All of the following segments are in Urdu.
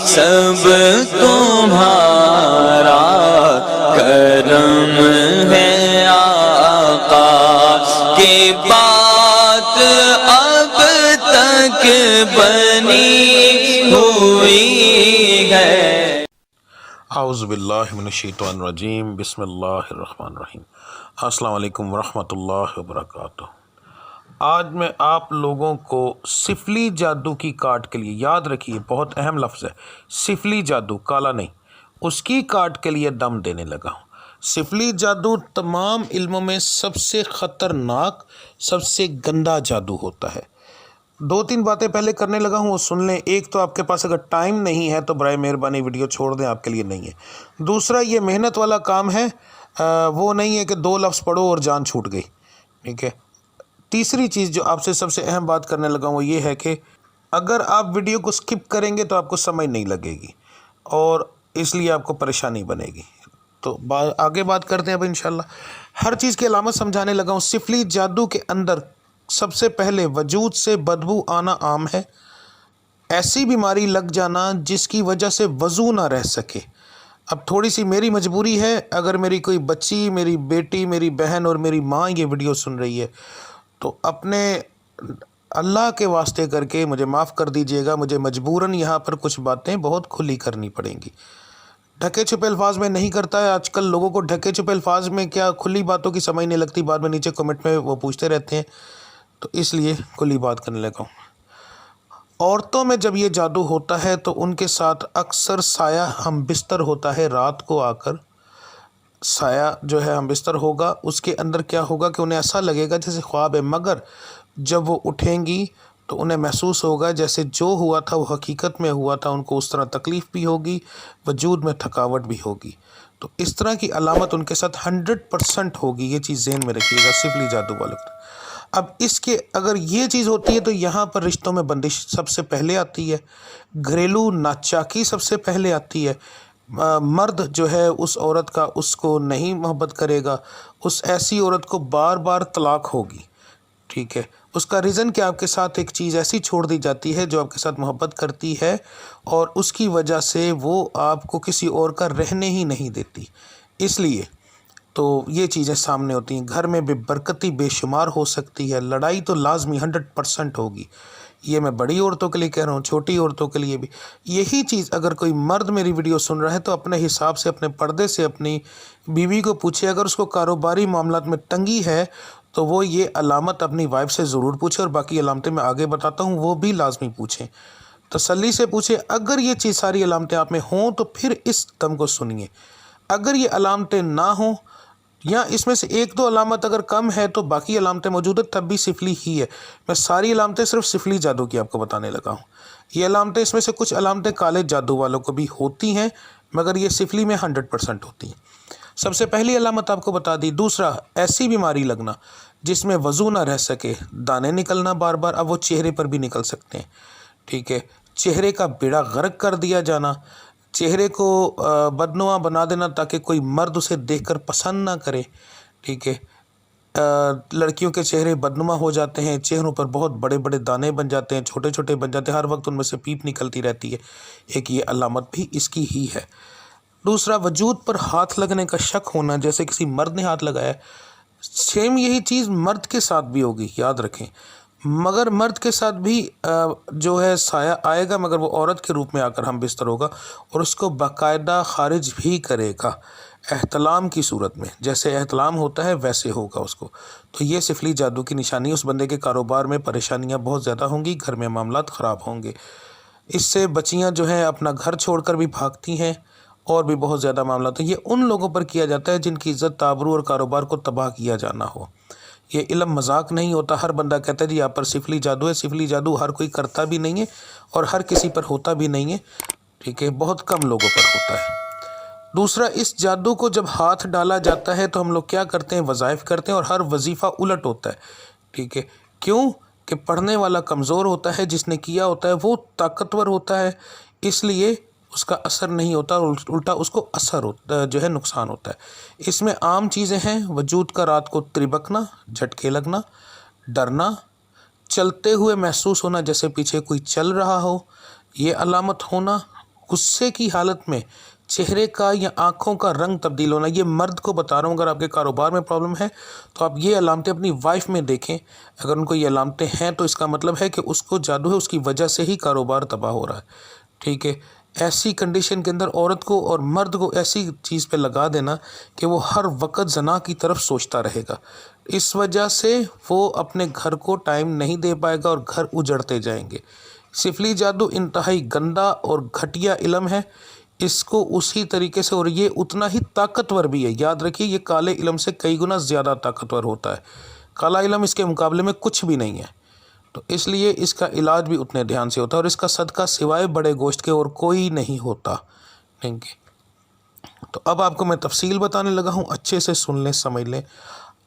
سب تمہارا کرم ہے آقا کی بات اب تک بنی ہوئی ہے۔ اعوذ باللہ من الشیطان الرجیم، بسم اللہ الرحمن الرحیم۔ السلام علیکم ورحمۃ اللہ وبرکاتہ۔ آج میں آپ لوگوں کو سفلی جادو کی کاٹ کے لیے، یاد رکھیے بہت اہم لفظ ہے، سفلی جادو، کالا نہیں، اس کی کاٹ کے لیے دم دینے لگا ہوں۔ سفلی جادو تمام علموں میں سب سے خطرناک، سب سے گندا جادو ہوتا ہے۔ دو تین باتیں پہلے کرنے لگا ہوں، وہ سن لیں۔ ایک تو آپ کے پاس اگر ٹائم نہیں ہے تو برائے مہربانی ویڈیو چھوڑ دیں، آپ کے لیے نہیں ہے۔ دوسرا، یہ محنت والا کام ہے، وہ نہیں ہے کہ 2 لفظ پڑھو اور جان چھوٹ گئی، ٹھیک ہے۔ تیسری چیز جو آپ سے سب سے اہم بات کرنے لگا ہوں وہ یہ ہے کہ اگر آپ ویڈیو کو سکپ کریں گے تو آپ کو سمجھ نہیں لگے گی اور اس لیے آپ کو پریشانی بنے گی۔ تو آگے بات کرتے ہیں اب انشاءاللہ۔ ہر چیز کی علامت سمجھانے لگا ہوں۔ سفلی جادو کے اندر سب سے پہلے وجود سے بدبو آنا عام ہے، ایسی بیماری لگ جانا جس کی وجہ سے وضو نہ رہ سکے۔ اب تھوڑی سی میری مجبوری ہے، اگر میری کوئی بچی، میری بیٹی، میری بہن اور میری ماں یہ ویڈیو سن رہی ہے تو اپنے اللہ کے واسطے کر کے مجھے معاف کر دیجئے گا، مجھے مجبوراً یہاں پر کچھ باتیں بہت کھلی کرنی پڑیں گی۔ ڈھکے چھپے الفاظ میں نہیں کرتا ہے، آج کل لوگوں کو ڈھکے چھپے الفاظ میں کیا کھلی باتوں کی سمجھ نہیں لگتی، بعد میں نیچے کمنٹ میں وہ پوچھتے رہتے ہیں، تو اس لیے کھلی بات کرنے لگا ہوں۔ عورتوں میں جب یہ جادو ہوتا ہے تو ان کے ساتھ اکثر سایہ ہم بستر ہوتا ہے، رات کو آ کر سایہ جو ہے ہم بستر ہوگا، اس کے اندر کیا ہوگا کہ انہیں ایسا لگے گا جیسے خواب ہے، مگر جب وہ اٹھیں گی تو انہیں محسوس ہوگا جیسے جو ہوا تھا وہ حقیقت میں ہوا تھا، ان کو اس طرح تکلیف بھی ہوگی، وجود میں تھکاوٹ بھی ہوگی۔ تو اس طرح کی علامت ان کے ساتھ 100% ہوگی، یہ چیز ذہن میں رکھیے گا سفلی جادو والوں کو۔ اب اس کے اگر یہ چیز ہوتی ہے تو یہاں پر رشتوں میں بندش سب سے پہلے آتی ہے، گھریلو ناچاکی سب سے پہلے آتی ہے، مرد جو ہے اس عورت کا اس کو نہیں محبت کرے گا، اس ایسی عورت کو بار بار طلاق ہوگی، ٹھیک ہے۔ اس کا ریزن کہ آپ کے ساتھ ایک چیز ایسی چھوڑ دی جاتی ہے جو آپ کے ساتھ محبت کرتی ہے اور اس کی وجہ سے وہ آپ کو کسی اور کا رہنے ہی نہیں دیتی، اس لیے تو یہ چیزیں سامنے ہوتی ہیں۔ گھر میں بے برکتی بے شمار ہو سکتی ہے، لڑائی تو لازمی 100% ہوگی، یہ میں بڑی عورتوں کے لیے کہہ رہا ہوں، چھوٹی عورتوں کے لیے بھی یہی چیز۔ اگر کوئی مرد میری ویڈیو سن رہا ہے تو اپنے حساب سے، اپنے پردے سے اپنی بیوی کو پوچھے، اگر اس کو کاروباری معاملات میں تنگی ہے تو وہ یہ علامت اپنی وائف سے ضرور پوچھے، اور باقی علامتیں میں آگے بتاتا ہوں وہ بھی لازمی پوچھیں، تسلی سے پوچھیں۔ اگر یہ چیز ساری علامتیں آپ میں ہوں تو پھر اس دم کو سنیے، اگر یہ علامتیں نہ ہوں یا اس میں سے 1-2 علامت اگر کم ہے تو باقی علامتیں موجود ہیں تب بھی سفلی ہی ہے۔ میں ساری علامتیں صرف سفلی جادو کی آپ کو بتانے لگا ہوں۔ یہ علامتیں، اس میں سے کچھ علامتیں کالے جادو والوں کو بھی ہوتی ہیں مگر یہ سفلی میں 100% ہوتی ہیں۔ سب سے پہلی علامت آپ کو بتا دی۔ دوسرا، ایسی بیماری لگنا جس میں وضو نہ رہ سکے، دانے نکلنا بار بار، اب وہ چہرے پر بھی نکل سکتے ہیں، ٹھیک ہے۔ چہرے کا بیڑا غرق کر دیا جانا، چہرے کو بدنما بنا دینا تاکہ کوئی مرد اسے دیکھ کر پسند نہ کرے، ٹھیک ہے۔ لڑکیوں کے چہرے بدنما ہو جاتے ہیں، چہروں پر بہت بڑے بڑے دانے بن جاتے ہیں، چھوٹے چھوٹے بن جاتے ہیں، ہر وقت ان میں سے پیپ نکلتی رہتی ہے، ایک یہ علامت بھی اس کی ہی ہے۔ دوسرا، وجود پر ہاتھ لگنے کا شک ہونا، جیسے کسی مرد نے ہاتھ لگایا ہے، سیم یہی چیز مرد کے ساتھ بھی ہوگی، یاد رکھیں، مگر مرد کے ساتھ بھی جو ہے سایہ آئے گا مگر وہ عورت کے روپ میں آ کر ہم بستر ہوگا اور اس کو باقاعدہ خارج بھی کرے گا، احتلام کی صورت میں، جیسے احتلام ہوتا ہے ویسے ہوگا اس کو۔ تو یہ سفلی جادو کی نشانی، اس بندے کے کاروبار میں پریشانیاں بہت زیادہ ہوں گی، گھر میں معاملات خراب ہوں گے، اس سے بچیاں جو ہیں اپنا گھر چھوڑ کر بھی بھاگتی ہیں اور بھی بہت زیادہ معاملات ہیں۔ یہ ان لوگوں پر کیا جاتا ہے جن کی عزت، آبرو اور کاروبار کو تباہ کیا جانا ہو۔ یہ علم مذاق نہیں ہوتا، ہر بندہ کہتا ہے جی آپ پر سفلی جادو ہے، سفلی جادو ہر کوئی کرتا بھی نہیں ہے اور ہر کسی پر ہوتا بھی نہیں ہے، ٹھیک ہے، بہت کم لوگوں پر ہوتا ہے۔ دوسرا، اس جادو کو جب ہاتھ ڈالا جاتا ہے تو ہم لوگ کیا کرتے ہیں، وظائف کرتے ہیں اور ہر وظیفہ الٹ ہوتا ہے، ٹھیک ہے۔ کیوں کہ پڑھنے والا کمزور ہوتا ہے، جس نے کیا ہوتا ہے وہ طاقتور ہوتا ہے، اس لیے اس کا اثر نہیں ہوتا، الٹا اس کو اثر ہوتا جو ہے نقصان ہوتا ہے۔ اس میں عام چیزیں ہیں، وجود کا رات کو تربکنا، جھٹکے لگنا، ڈرنا، چلتے ہوئے محسوس ہونا جیسے پیچھے کوئی چل رہا ہو، یہ علامت ہونا، غصے کی حالت میں چہرے کا یا آنکھوں کا رنگ تبدیل ہونا، یہ مرد کو بتا رہا ہوں، اگر آپ کے کاروبار میں پرابلم ہے تو آپ یہ علامتیں اپنی وائف میں دیکھیں، اگر ان کو یہ علامتیں ہیں تو اس کا مطلب ہے کہ اس کو جادو ہے، اس کی وجہ سے ہی کاروبار تباہ ہو رہا ہے، ٹھیک ہے۔ ایسی کنڈیشن کے اندر عورت کو اور مرد کو ایسی چیز پہ لگا دینا کہ وہ ہر وقت زنا کی طرف سوچتا رہے گا، اس وجہ سے وہ اپنے گھر کو ٹائم نہیں دے پائے گا اور گھر اجڑتے جائیں گے۔ سفلی جادو انتہائی گندا اور گھٹیا علم ہے، اس کو اسی طریقے سے، اور یہ اتنا ہی طاقتور بھی ہے، یاد رکھیے یہ کالے علم سے کئی گنا زیادہ طاقتور ہوتا ہے، کالا علم اس کے مقابلے میں کچھ بھی نہیں ہے، تو اس لیے اس کا علاج بھی اتنے دھیان سے ہوتا ہے، اور اس کا صدقہ سوائے بڑے گوشت کے اور کوئی نہیں ہوتا، ٹھیک ہے۔ تو اب آپ کو میں تفصیل بتانے لگا ہوں، اچھے سے سن لیں، سمجھ لیں۔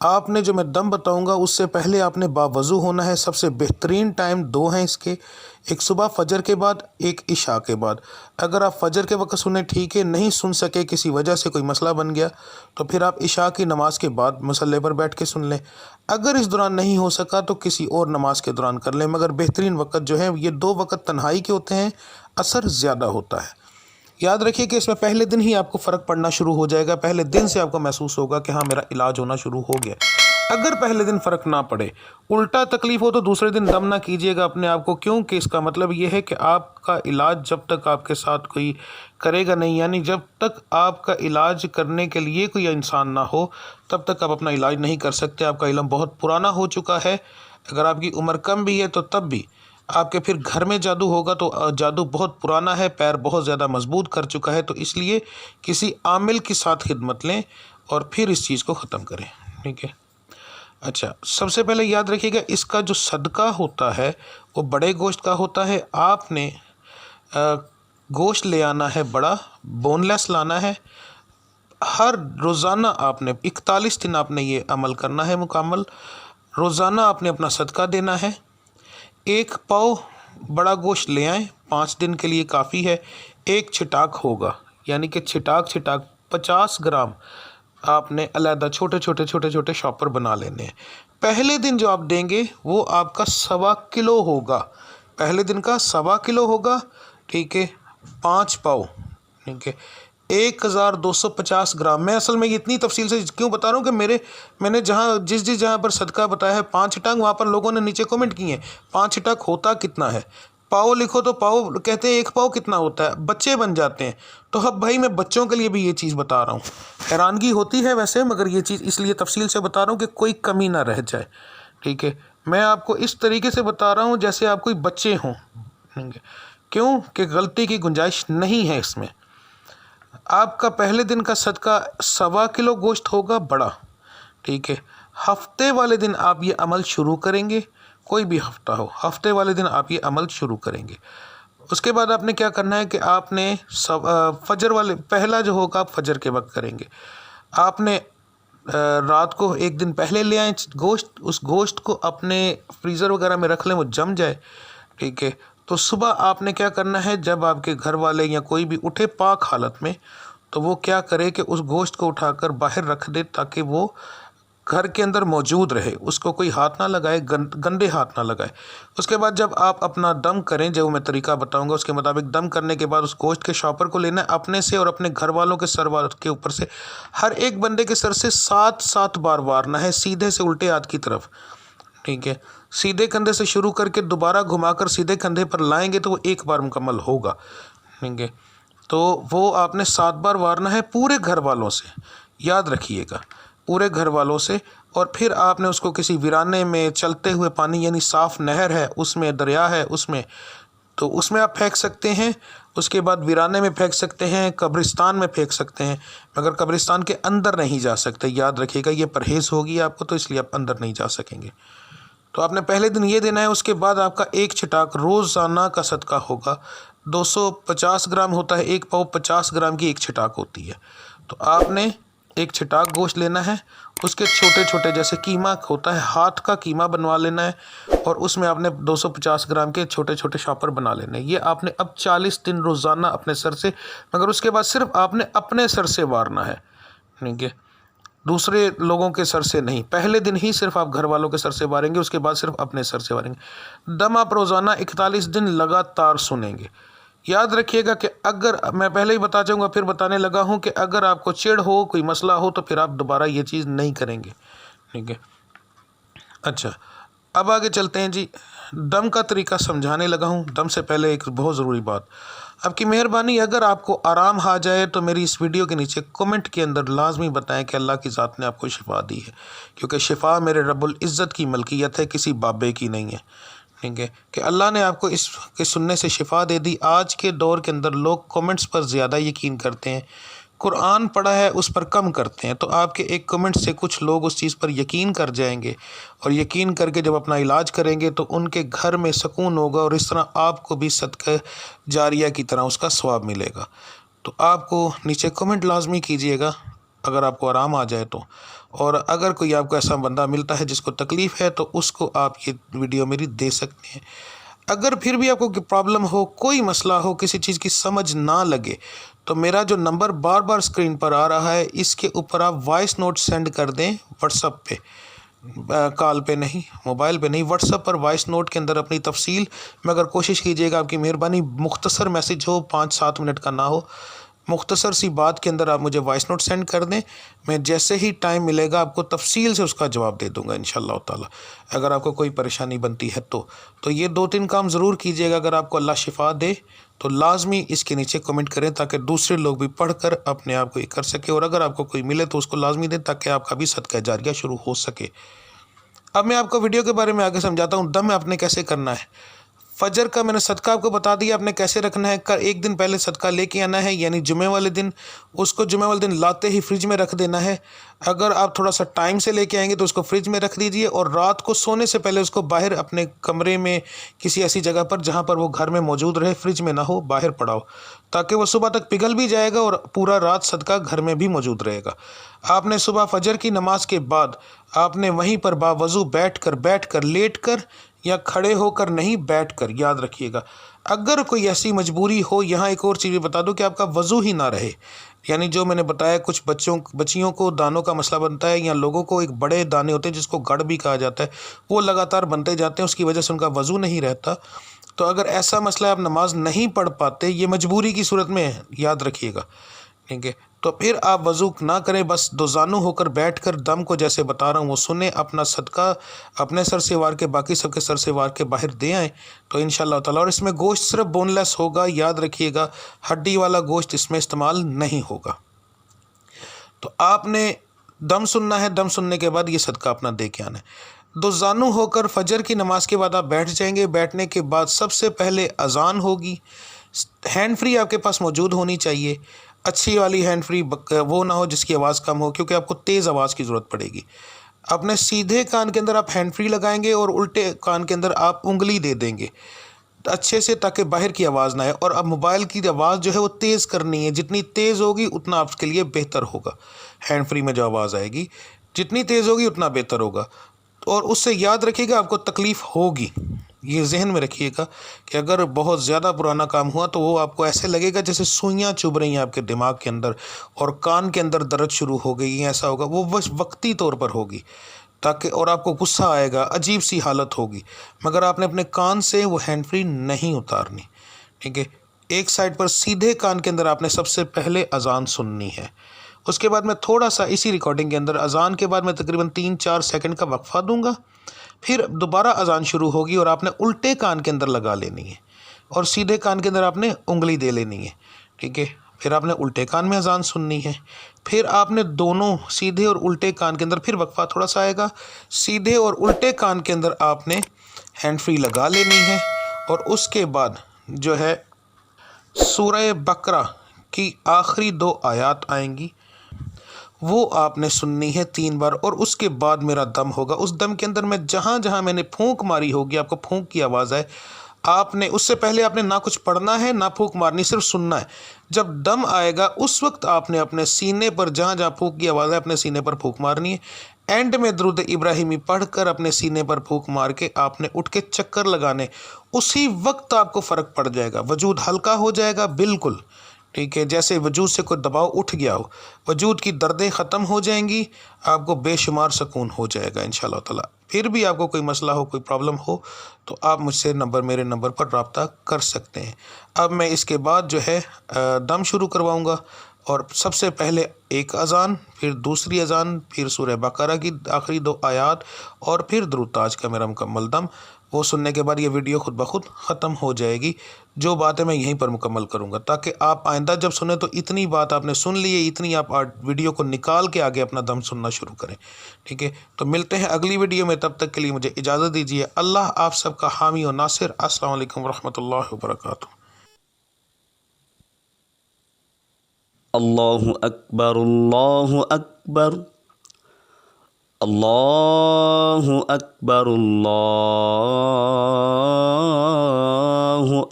آپ نے جو میں دم بتاؤں گا اس سے پہلے آپ نے باوضو ہونا ہے۔ سب سے بہترین ٹائم دو ہیں اس کے، ایک صبح فجر کے بعد، ایک عشاء کے بعد۔ اگر آپ فجر کے وقت سنیں ٹھیک ہے، نہیں سن سکے کسی وجہ سے کوئی مسئلہ بن گیا تو پھر آپ عشاء کی نماز کے بعد مصلی پر بیٹھ کے سن لیں۔ اگر اس دوران نہیں ہو سکا تو کسی اور نماز کے دوران کر لیں، مگر بہترین وقت جو ہے یہ دو وقت تنہائی کے ہوتے ہیں، اثر زیادہ ہوتا ہے۔ یاد رکھیے کہ اس میں پہلے دن ہی آپ کو فرق پڑنا شروع ہو جائے گا، پہلے دن سے آپ کو محسوس ہوگا کہ ہاں میرا علاج ہونا شروع ہو گیا۔ اگر پہلے دن فرق نہ پڑے، الٹا تکلیف ہو، تو دوسرے دن دم نہ کیجیے گا اپنے آپ کو، کیونکہ اس کا مطلب یہ ہے کہ آپ کا علاج جب تک آپ کے ساتھ کوئی کرے گا نہیں، یعنی جب تک آپ کا علاج کرنے کے لیے کوئی انسان نہ ہو تب تک آپ اپنا علاج نہیں کر سکتے۔ آپ کا علم بہت پرانا ہو چکا ہے، اگر آپ کی عمر کم بھی ہے تو تب بھی آپ کے پھر گھر میں جادو ہوگا تو جادو بہت پرانا ہے، پیر بہت زیادہ مضبوط کر چکا ہے، تو اس لیے کسی عامل کے ساتھ خدمت لیں اور پھر اس چیز کو ختم کریں، ٹھیک ہے۔ اچھا، سب سے پہلے یاد رکھیے گا اس کا جو صدقہ ہوتا ہے وہ بڑے گوشت کا ہوتا ہے۔ آپ نے گوشت لے آنا ہے بڑا، بون لیس لانا ہے، ہر روزانہ آپ نے 41 دن آپ نے یہ عمل کرنا ہے مکمل، روزانہ آپ نے اپنا صدقہ دینا ہے۔ 1 پاؤ بڑا گوشت لے آئیں، 5 دن کے لیے کافی ہے۔ 1 چھٹاک ہوگا، یعنی کہ چھٹاک 50 گرام آپ نے علیحدہ چھوٹے شاپر بنا لینے ہیں۔ پہلے دن جو آپ دیں گے وہ آپ کا 1.25 کلو ہوگا، پہلے دن کا 1.25 کلو ہوگا، ٹھیک ہے۔ 5 پاؤ، ٹھیک ہے، 1250 گرام۔ میں اصل میں یہ اتنی تفصیل سے کیوں بتا رہا ہوں کہ میں نے جس جہاں پر صدقہ بتایا ہے 5 چھٹانگ، وہاں پر لوگوں نے نیچے کمنٹ کیے ہیں 5 چھٹانگ ہوتا کتنا ہے، پاؤ لکھو تو پاؤ کہتے ہیں 1 پاؤ کتنا ہوتا ہے، بچے بن جاتے ہیں۔ تو اب بھائی میں بچوں کے لیے بھی یہ چیز بتا رہا ہوں، حیرانگی ہوتی ہے ویسے، مگر یہ چیز اس لیے تفصیل سے بتا رہا ہوں کہ کوئی کمی نہ رہ جائے، ٹھیک ہے۔ میں آپ کو اس طریقے سے بتا رہا ہوں جیسے آپ کوئی بچے ہوں، کیوں کہ غلطی کی گنجائش نہیں ہے اس میں۔ آپ کا پہلے دن کا صدقہ 1.25 کلو گوشت ہوگا بڑا، ٹھیک ہے۔ ہفتے والے دن آپ یہ عمل شروع کریں گے، کوئی بھی ہفتہ ہو، ہفتے والے دن آپ یہ عمل شروع کریں گے۔ اس کے بعد آپ نے کیا کرنا ہے کہ آپ نے فجر والے پہلا جو ہوگا آپ فجر کے وقت کریں گے۔ آپ نے رات کو 1 دن پہلے لے آئیں گوشت، اس گوشت کو اپنے فریزر وغیرہ میں رکھ لیں، وہ جم جائے، ٹھیک ہے۔ تو صبح آپ نے کیا کرنا ہے، جب آپ کے گھر والے یا کوئی بھی اٹھے پاک حالت میں، تو وہ کیا کرے کہ اس گوشت کو اٹھا کر باہر رکھ دے تاکہ وہ گھر کے اندر موجود رہے، اس کو کوئی ہاتھ نہ لگائے، گندے ہاتھ نہ لگائے۔ اس کے بعد جب آپ اپنا دم کریں، جو میں طریقہ بتاؤں گا اس کے مطابق دم کرنے کے بعد اس گوشت کے شاپر کو لینا ہے، اپنے سے اور اپنے گھر والوں کے سر کے اوپر سے، ہر ایک بندے کے سر سے 7 بار وارنا ہے، سیدھے سے الٹے ہاتھ کی طرف، ٹھیک ہے۔ سیدھے کندھے سے شروع کر کے دوبارہ گھما کر سیدھے کندھے پر لائیں گے تو وہ 1 بار مکمل ہوگا، ٹھیک ہے۔ تو وہ آپ نے 7 بار وارنا ہے پورے گھر والوں سے، یاد رکھیے گا، پورے گھر والوں سے۔ اور پھر آپ نے اس کو کسی ویرانے میں چلتے ہوئے پانی، یعنی صاف نہر ہے اس میں، دریا ہے اس میں، تو اس میں آپ پھینک سکتے ہیں۔ اس کے بعد ویرانے میں پھینک سکتے ہیں، قبرستان میں پھینک سکتے ہیں، مگر قبرستان کے اندر نہیں جا سکتے، یاد رکھیے گا، یہ پرہیز ہوگی آپ کو، تو اس لیے آپ اندر نہیں جا سکیں گے۔ تو آپ نے پہلے دن یہ دینا ہے۔ اس کے بعد آپ کا 1 چھٹاک روزانہ کا صدقہ ہوگا، 250 گرام ہوتا ہے 1 پاؤ، 50 گرام کی 1 چھٹاک ہوتی ہے۔ تو آپ نے 1 چھٹاک گوشت لینا ہے، اس کے چھوٹے جیسے قیمہ ہوتا ہے، ہاتھ کا قیمہ بنوا لینا ہے، اور اس میں آپ نے 250 گرام کے چھوٹے شاپر بنا لینے ہیں۔ یہ آپ نے اب 40 دن روزانہ اپنے سر سے، مگر اس کے بعد صرف آپ نے اپنے سر سے وارنا ہے، ٹھیک ہے، دوسرے لوگوں کے سر سے نہیں۔ پہلے دن ہی صرف آپ گھر والوں کے سر سے واریں گے، اس کے بعد صرف اپنے سر سے واریں گے۔ دم آپ روزانہ 41 دن لگاتار سنیں گے، یاد رکھیے گا کہ اگر میں پہلے ہی بتا چاہوں گا پھر بتانے لگا ہوں کہ اگر آپ کو چڑ ہو کوئی مسئلہ ہو تو پھر آپ دوبارہ یہ چیز نہیں کریں گے، ٹھیک ہے؟ اچھا اب آگے چلتے ہیں جی، دم کا طریقہ سمجھانے لگا ہوں۔ دم سے پہلے ایک بہت ضروری بات، آپ کی مہربانی اگر آپ کو آرام آ جائے تو میری اس ویڈیو کے نیچے کمنٹ کے اندر لازمی بتائیں کہ اللہ کی ذات نے آپ کو شفا دی ہے، کیونکہ شفا میرے رب العزت کی ملکیت ہے، کسی بابے کی نہیں ہے، ٹھیک ہے؟ کہ اللہ نے آپ کو اس کے سننے سے شفا دے دی۔ آج کے دور کے اندر لوگ کمنٹس پر زیادہ یقین کرتے ہیں، قرآن پڑھا ہے اس پر کم کرتے ہیں، تو آپ کے ایک کمنٹ سے کچھ لوگ اس چیز پر یقین کر جائیں گے، اور یقین کر کے جب اپنا علاج کریں گے تو ان کے گھر میں سکون ہوگا، اور اس طرح آپ کو بھی صدقہ جاریہ کی طرح اس کا ثواب ملے گا۔ تو آپ کو نیچے کمنٹ لازمی کیجئے گا اگر آپ کو آرام آ جائے تو، اور اگر کوئی آپ کو ایسا بندہ ملتا ہے جس کو تکلیف ہے تو اس کو آپ یہ ویڈیو میری دے سکتے ہیں۔ اگر پھر بھی آپ کو پرابلم ہو، کوئی مسئلہ ہو، کسی چیز کی سمجھ نہ لگے، تو میرا جو نمبر بار بار اسکرین پر آ رہا ہے اس کے اوپر آپ وائس نوٹ سینڈ کر دیں، واٹس ایپ پہ، کال پہ نہیں، موبائل پہ نہیں، واٹس ایپ پر وائس نوٹ کے اندر اپنی تفصیل، مگر کوشش کیجیے گا آپ کی مہربانی مختصر میسج ہو، 5-7 منٹ کا نہ ہو، مختصر سی بات کے اندر آپ مجھے وائس نوٹ سینڈ کر دیں، میں جیسے ہی ٹائم ملے گا آپ کو تفصیل سے اس کا جواب دے دوں گا انشاءاللہ تعالی، اگر آپ کو کوئی پریشانی بنتی ہے تو یہ 2-3 کام ضرور کیجیے گا۔ اگر آپ کو اللہ شفا دے تو لازمی اس کے نیچے کمنٹ کریں تاکہ دوسرے لوگ بھی پڑھ کر اپنے آپ کو یہ کر سکے، اور اگر آپ کو کوئی ملے تو اس کو لازمی دیں تاکہ آپ کا بھی صدقہ جاریہ شروع ہو سکے۔ اب میں آپ کو ویڈیو کے بارے میں آگے سمجھاتا ہوں۔ دم آپ نے کیسے کرنا ہے؟ فجر کا میں نے صدقہ آپ کو بتا دیا آپ نے کیسے رکھنا ہے۔ ایک دن پہلے صدقہ لے کے آنا ہے، یعنی جمعے والے دن، اس کو جمعے والے دن لاتے ہی فریج میں رکھ دینا ہے۔ اگر آپ تھوڑا سا ٹائم سے لے کے آئیں گے تو اس کو فریج میں رکھ دیجئے، اور رات کو سونے سے پہلے اس کو باہر اپنے کمرے میں کسی ایسی جگہ پر جہاں پر وہ گھر میں موجود رہے، فریج میں نہ ہو، باہر پڑاؤ، تاکہ وہ صبح تک پگھل بھی جائے گا اور پورا رات صدقہ گھر میں بھی موجود رہے گا۔ آپ نے صبح فجر کی نماز کے بعد آپ نے وہیں پر باوضو بیٹھ کر لیٹ کر یا کھڑے ہو کر نہیں، بیٹھ کر، یاد رکھیے گا۔ اگر کوئی ایسی مجبوری ہو، یہاں ایک اور چیز بھی بتا دوں کہ آپ کا وضو ہی نہ رہے، یعنی جو میں نے بتایا کچھ بچیوں کو دانوں کا مسئلہ بنتا ہے، یا لوگوں کو ایک بڑے دانے ہوتے ہیں جس کو گڑھ بھی کہا جاتا ہے، وہ لگاتار بنتے جاتے ہیں، اس کی وجہ سے ان کا وضو نہیں رہتا۔ تو اگر ایسا مسئلہ ہے آپ نماز نہیں پڑھ پاتے، یہ مجبوری کی صورت میں ہے، یاد رکھیے گا، ٹھیک ہے؟ تو پھر آپ وضو نہ کریں، بس دوزانو ہو کر بیٹھ کر دم کو جیسے بتا رہا ہوں وہ سنیں، اپنا صدقہ اپنے سر سے وار کے باقی سب کے سر سے وار کے باہر دے آئیں تو انشاءاللہ تعالی۔ اور اس میں گوشت صرف بون لیس ہوگا، یاد رکھیے گا، ہڈی والا گوشت اس میں استعمال نہیں ہوگا۔ تو آپ نے دم سننا ہے، دم سننے کے بعد یہ صدقہ اپنا دے کے آنا ہے۔ دوزانو ہو کر فجر کی نماز کے بعد آپ بیٹھ جائیں گے۔ بیٹھنے کے بعد سب سے پہلے اذان ہوگی، ہینڈ فری آپ کے پاس موجود ہونی چاہیے، اچھی والی ہینڈ فری، وہ نہ ہو جس کی آواز کم ہو، کیونکہ آپ کو تیز آواز کی ضرورت پڑے گی۔ اپنے سیدھے کان کے اندر آپ ہینڈ فری لگائیں گے اور الٹے کان کے اندر آپ انگلی دے دیں گے اچھے سے، تاکہ باہر کی آواز نہ آئے۔ اور اب موبائل کی آواز جو ہے وہ تیز کرنی ہے، جتنی تیز ہوگی اتنا آپ کے لیے بہتر ہوگا۔ ہینڈ فری میں جو آواز آئے گی جتنی تیز ہوگی اتنا بہتر ہوگا، اور اس سے یاد رکھیے گا آپ کو تکلیف ہوگی، یہ ذہن میں رکھیے گا کہ اگر بہت زیادہ پرانا کام ہوا تو وہ آپ کو ایسے لگے گا جیسے سوئیاں چبھ رہی ہیں آپ کے دماغ کے اندر، اور کان کے اندر درد شروع ہو گئی ہے، ایسا ہوگا، وہ بس وقتی طور پر ہوگی، تاکہ، اور آپ کو غصہ آئے گا، عجیب سی حالت ہوگی، مگر آپ نے اپنے کان سے وہ ہینڈ فری نہیں اتارنی، ٹھیک ہے؟ ایک سائڈ پر سیدھے کان کے اندر آپ نے سب سے پہلے اذان سننی ہے۔ اس کے بعد میں تھوڑا سا اسی ریکارڈنگ کے اندر اذان کے بعد میں تقریباً 3-4 سیکنڈ کا وقفہ دوں گا، پھر دوبارہ اذان شروع ہوگی اور آپ نے الٹے کان کے اندر لگا لینی ہے، اور سیدھے کان کے اندر آپ نے انگلی دے لینی ہے، ٹھیک ہے؟ پھر آپ نے الٹے کان میں اذان سننی ہے، پھر آپ نے دونوں سیدھے اور الٹے کان کے اندر پھر وقفہ تھوڑا سا آئے گا، سیدھے اور الٹے کان کے اندر آپ نے ہینڈ فری لگا لینی ہے، اور اس کے بعد جو ہے سورہ بقرہ کی آخری 2 آیات آئیں گی، وہ آپ نے سننی ہے 3 بار، اور اس کے بعد میرا دم ہوگا۔ اس دم کے اندر میں جہاں جہاں میں نے پھونک ماری ہوگی، آپ کو پھونک کی آواز آئے، آپ نے اس سے پہلے آپ نے نہ کچھ پڑھنا ہے نہ پھونک مارنی، صرف سننا ہے۔ جب دم آئے گا اس وقت آپ نے اپنے سینے پر جہاں جہاں پھونک کی آواز ہے اپنے سینے پر پھونک مارنی ہے۔ اینڈ میں درود ابراہیمی پڑھ کر اپنے سینے پر پھونک مار کے آپ نے اٹھ کے چکر لگانے، اسی وقت آپ کو فرق پڑ جائے گا، وجود ہلکا ہو جائے گا بالکل، ٹھیک ہے؟ جیسے وجود سے کوئی دباؤ اٹھ گیا ہو، وجود کی دردیں ختم ہو جائیں گی، آپ کو بے شمار سکون ہو جائے گا انشاءاللہ تعالی۔ پھر بھی آپ کو کوئی مسئلہ ہو، کوئی پرابلم ہو تو آپ مجھ سے میرے نمبر پر رابطہ کر سکتے ہیں۔ اب میں اس کے بعد جو ہے دم شروع کرواؤں گا، اور سب سے پہلے ایک اذان، پھر دوسری اذان، پھر سورہ بقرہ کی آخری 2 آیات، اور پھر درود تاج کا میرا مکمل دم۔ وہ سننے کے بعد یہ ویڈیو خود بخود ختم ہو جائے گی۔ جو باتیں میں یہیں پر مکمل کروں گا، تاکہ آپ آئندہ جب سنیں تو اتنی بات آپ نے سن لی ہے، اتنی آپ ویڈیو کو نکال کے آگے اپنا دم سننا شروع کریں، ٹھیک ہے؟ تو ملتے ہیں اگلی ویڈیو میں، تب تک کے لیے مجھے اجازت دیجیے۔ اللہ آپ سب کا حامی و ناصر۔ السلام علیکم ورحمۃ اللہ وبرکاتہ۔ اللہ اکبر، اللہ اکبر، اللہ اکبر، اللہ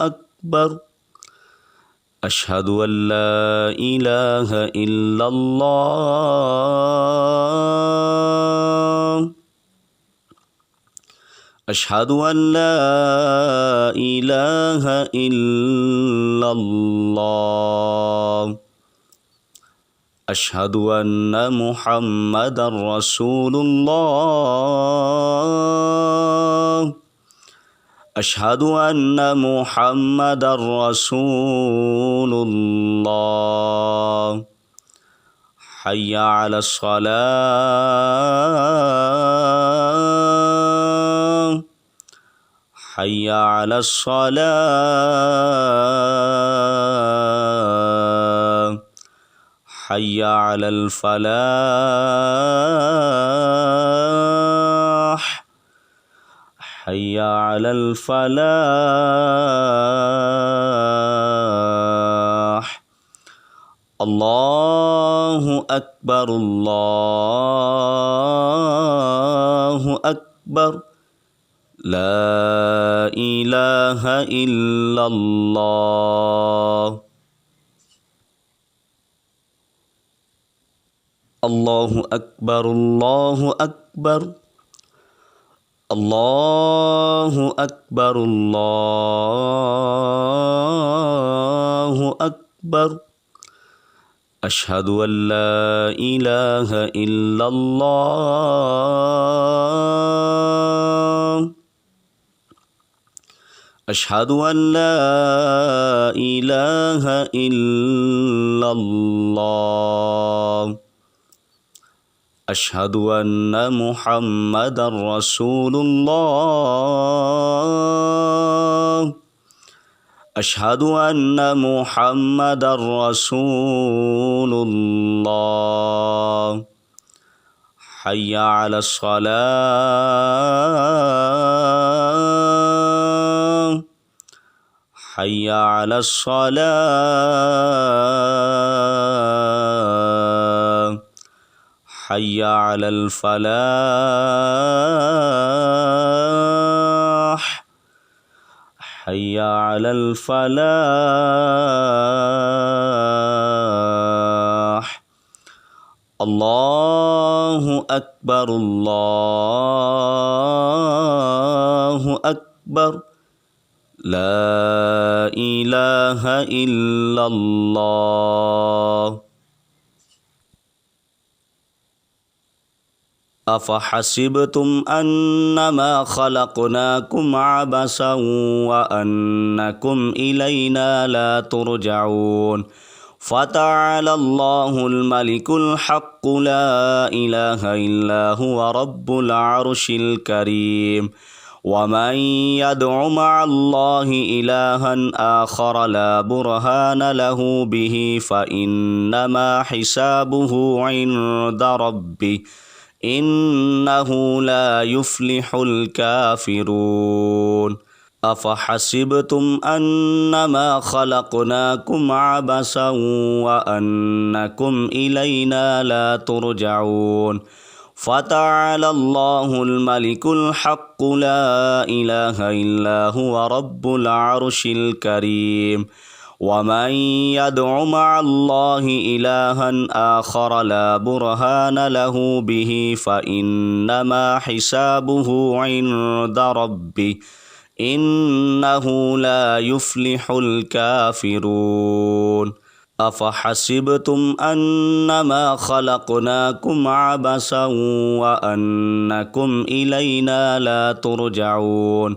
اکبر، اشہد ان لا الہ الا اللہ، اشہد ان لا الہ الا اللہ، اشہد ان محمد رسول اللہ، اشہد ان محمد رسول اللہ، حی علی الصلاة، حی علی الصلاة، حی علی الفلاح، حی علی الفلاح، اللہ اکبر، اللہ اکبر، لا الہ الا اللہ، اللہ اکبر، اللہ اکبر، اللہ اکبر، اللہ اکبر، اشہد ان لا الہ الا اللہ، اشہد ان لا الہ الا اللہ، اشہد ان محمد رسول اللہ، اشہد ان محمد رسول اللہ، حی علی الصلاة، حی علی الصلاة، حی علی الفلاح، حی علی الفلاح، اللہ اکبر، اللہ اکبر، لا الہ الا اللہ۔ افحسبتم انما خلقناكم عبثا وانكم الينا لا ترجعون، فتعالى الله الملك الحق لا اله الا هو رب العرش الكريم، ومن يدع مع الله إلها آخر لا برهان له به فإنما حسابه عند ربه إنه لا يفلح الكافرون، أفحسبتم أنما خلقناكم عبثا وأنكم إلينا لا ترجعون، فتعالى الله الملك الحق لا إله إلا هو رب العرش الكريم، ومن يدع مع الله إلها آخر لا برهان له به فإنما حسابه عند ربه إنه لا يفلح الكافرون۔ أفحسبتم أنما خلقناكم عبثا وأنكم إلينا لا ترجعون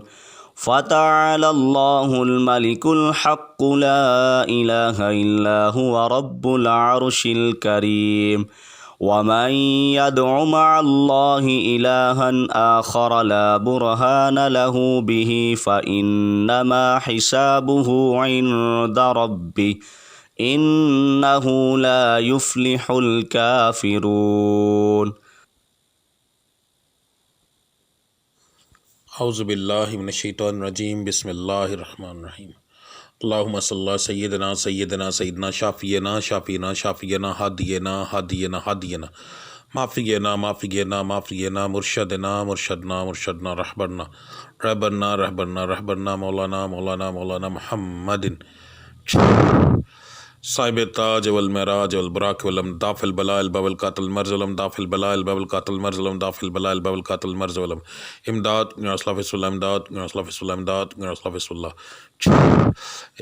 فتعالى الله الملك الحق لا إله إلا هو رب العرش الكريم ومن يدع مع الله إلها آخر لا برهان له به فإنما حسابه عند ربه إنه لا يفلح الكافرون. اعوذ باللہ من الشیطان الرجیم بسم اللہ الرحمن الرحیم اللہم صلی اللہ سیدنا سیدنا سیدنا شافینا شافینا شافینا ہادینا ہادینا ہادینا معافینا معافینا معافینا مرشدنا مرشدنا مرشدنا رہبرنا رہبرنا رہبرنا رہبرنا مولانا مولانا مولانا محمد صاحب تاج والمعراج والبراق والامداف البلاء الباب القاتل المرز والامداف البلاء الباب القاتل المرز والامداف البلاء الباب القاتل المرز والام امداد غير اصلاف السلام امداد غير اصلاف السلام امداد غير اصلاف السلام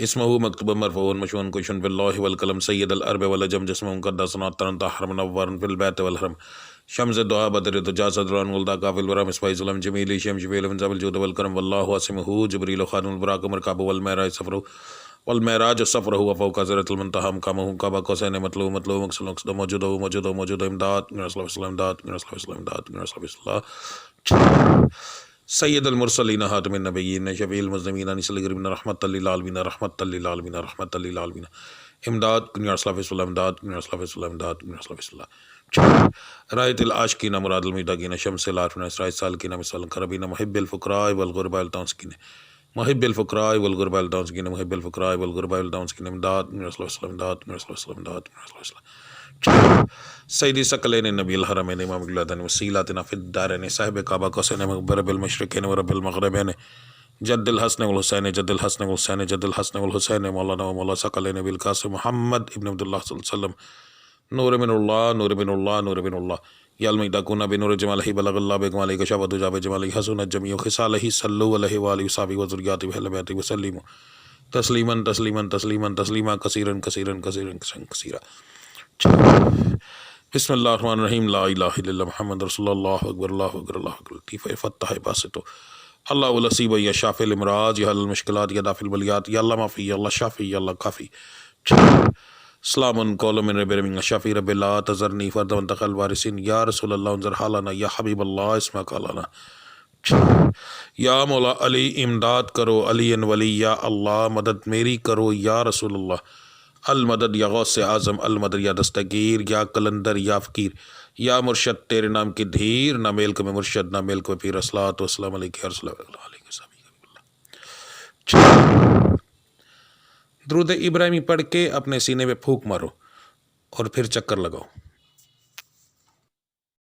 اسمه مكتوب مرفوع مشهور كشن بالله والقلم سيد الارب والجم جسمه مقدس ناطرا طاهر منور في البيت والحرم شمس الدعاء بدر الدجا صدران ولدا كافل ورم اسماعيل ظلم جميل شم جبيل من زبل الجود والكرم والله واسمه جبريل خادم البراق مركب والمعراج سفره والمعراج سفره وفوق ذرة المنتهى مقامه قاب قوسين مطلوب مقصد موجود امداد غير اصلاف السلام امداد غير اصلاف السلام امداد غير اصلاف السلام سید المرسلین خاتم النبیین شفیع المذنبین انیس الغریبین رحمۃ للعالمین رحمۃ للعالمین رحمۃ للعالمین امداد غير اصلاف السلام امداد غير اصلاف السلام امداد غير اصلاف السلام رایت العاشقین مراد المداقین شمس العارفین اسراء السالکین مثال القربین محب الفقراء والغرباء التونسکین محب الفقراء والغرباء التونسکین محب الفقراء والغرباء التونسکین امداد غير اصلاف السلام امداد غير اصلاف السلام امداد غير اصلاف السلام سیدی ثقلین نبی الحرمین امام الدین وسیلاتنا فی الدارین صاحب کعبہ قوسین رب المشرقین ورب المغربین جد الحسن والحسین جد الحسن والحسین جد الحسن والحسین مولانا و مولا ثقلین نبی القاسم محمد ابن عبداللہ صلی اللہ علیہ وسلم نور من اللہ نور من اللہ نور من اللہ یا المیدہ کنا بنور جمالہ بلغ اللہ بکمالہ کشافت جاب جمالہ حسنت جمیع خصالہ صلو علیہ وآلہ وصحبہ وذریاتہ واہل بیتہ وسلم تسلیما تسلیما تسلیما تسلیما کثیرا کثیرا کثیرا کثیرا بسم اللہ الرحمن الرحیم لا الہ الا اللہ محمد رسول اللہ اکبر اللہ اکبر اللہ اکبر لطیف فتح باسطو اللہ الاسیب یا شافی الامراض یا حل المشکلات یا دافع البلیات یا اللہ معافی یا اللہ شافی یا اللہ کافی سلام قول من رب من شافی رب لا تذرنی فردا وانتقل الوارثین یا رسول اللہ انظر حالنا یا حبیب اللہ اسمع قالنا یا مولا علی امداد کرو علی ولی یا اللہ مدد میری کرو یا رسول اللہ المدد یا غوث اعظم المدد یا دستگیر یا قلندر یا فقیر یا مرشد تیرے نام کی دھیر نہ میل کو میں مرشد نہ میل کو پیر الصلاۃ والسلام علیکہ یا رسول اللہ علیہ وسلم درود ابراہیمی پڑھ کے اپنے سینے پہ پھونک مارو اور پھر چکر لگاؤ.